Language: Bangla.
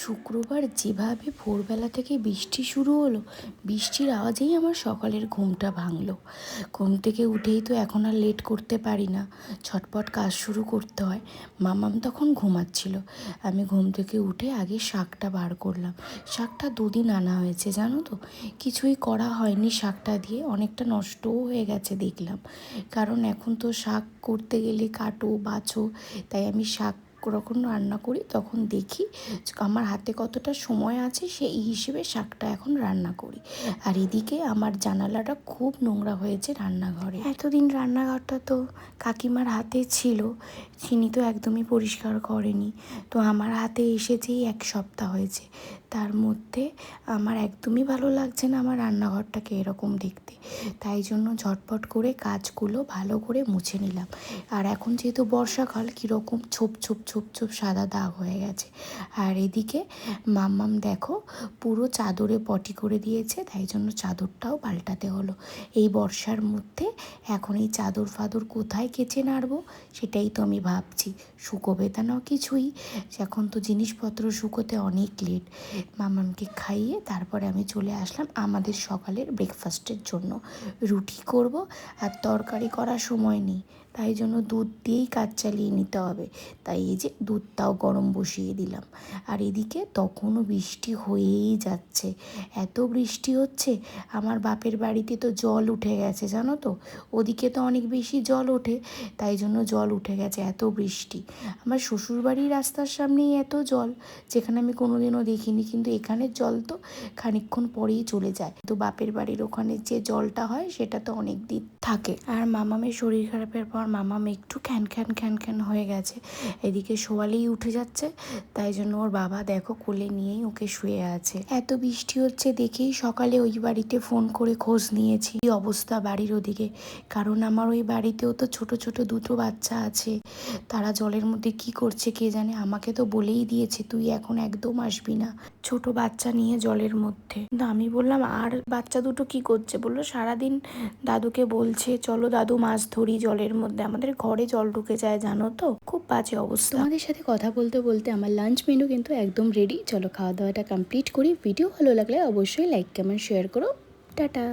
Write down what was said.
শুক্রবার যেভাবে ভোরবেলা থেকে বৃষ্টি শুরু হলো, বৃষ্টির আওয়াজেই আমার সকালের ঘুমটা ভাঙলো। ঘুম থেকে উঠেই তো এখন আর লেট করতে পারি না, ঝটপট কাজ শুরু করতে হয়। মামাম তখন ঘুমাচ্ছিল। আমি ঘুম থেকে উঠে আগে শাকটা বার করলাম। শাকটা দুদিন আনা হয়েছে জানো তো, কিছুই করা হয়নি শাকটা দিয়ে, অনেকটা নষ্টও হয়ে গেছে দেখলাম। কারণ এখন তো শাক করতে গেলে কাটো বাছো, তাই আমি শাক যখন রান্না করি তখন দেখি আমার হাতে কতটা সময় আছে, সেই হিসেবে শাকটা এখন রান্না করি। আর এদিকে আমার জানালাটা খুব নোংরা হয়েছে রান্নাঘরে। এতদিন রান্নাঘরটা তো কাকিমার হাতে ছিল, চিনি তো একদমই পরিষ্কার করেনি। তো আমার হাতে এসেছেই 1 সপ্তাহ হয়েছে, তার মধ্যে আমার একদমই ভালো লাগছে না আমার রান্নাঘরটাকে এরকম দেখতে। তাই জন্য ঝটপট করে কাজগুলো ভালো করে মুছে নিলাম। আর এখন যেহেতু বর্ষাকাল, কীরকম ছোপ ছোপ ছোপ ছোপ সাদা দাগ হয়ে গেছে। আর এদিকে মাম্মাম দেখো পুরো চাদরে পটি করে দিয়েছে, তাই জন্য চাদরটাও পাল্টাতে হলো। এই বর্ষার মধ্যে এখন এই চাদর ফাদর কোথায় কেচে নাড়বো সেটাই তো আমি ভাবছি। শুকোবে তা না কিছুই, এখন তো জিনিসপত্র শুকোতে অনেক লেট। মামামকে খাইয়ে তারপরে আমি চলে আসলাম আমাদের সকালের ব্রেকফাস্টের জন্য। রুটি করব, আর তরকারি করার সময় নেই, তাই জন্য দুধ দিয়েই কাজ চালিয়ে নিতে হবে। তাই এই যে দুধটাও গরম বসিয়ে দিলাম। আর এদিকে তখনও বৃষ্টি হয়েই যাচ্ছে, এত বৃষ্টি হচ্ছে। আমার বাপের বাড়িতে তো জল উঠে গেছে জানো তো, ওদিকে তো অনেক বেশি জল ওঠে, তাই জন্য জল উঠে গেছে, এত বৃষ্টি। আমার শ্বশুরবাড়ির রাস্তার সামনেই এত জল, যেখানে আমি কোনোদিনও দেখিনি, কিন্তু এখানের জল তো খানিকক্ষণ পরেই চলে যায়। তো বাপের বাড়ির ওখানে যে জলটা হয় সেটা তো অনেক দিন থাকে। আর মামামের শরীর খারাপের পর মামাম একটু খ্যান খ্যান খ্যান খ্যান হয়ে গেছে, এদিকে শোয়ালেই উঠে যাচ্ছে। তাই জন্য ওর বাবা দেখো কোলে নিয়েই ওকে শুয়ে আছে। এত বৃষ্টি হচ্ছে দেখেই সকালে ওই বাড়িতে ফোন করে খোঁজ নিয়েছি কি অবস্থা বাড়ির ওদিকে, কারণ আমার ওই বাড়িতেও তো ছোট ছোট দুটো বাচ্চা আছে, তারা জলের মধ্যে কি করছে কে জানে। আমাকে তো বলেই দিয়েছে তুই এখন একদম আসবি না ছোট বাচ্চা নিয়ে জলের মধ্যে। কিন্তু আমি বললাম আর বাচ্চা দুটো কি করছে, বললো সারাদিন দাদুকে বলছে চলো দাদু মাছ ধরি জলের মধ্যে, আমাদের ঘরে জল ঢুকে যায় জানো তো, খুব বাজে অবস্থা। তোমাদের সাথে কথা বলতে বলতে আমার লাঞ্চ মেনু কিন্তু একদম রেডি, চলো খাওয়া দাওয়াটা কমপ্লিট করি। ভিডিও ভালো লাগলে অবশ্যই লাইক কমেন্ট শেয়ার করো। টাটা।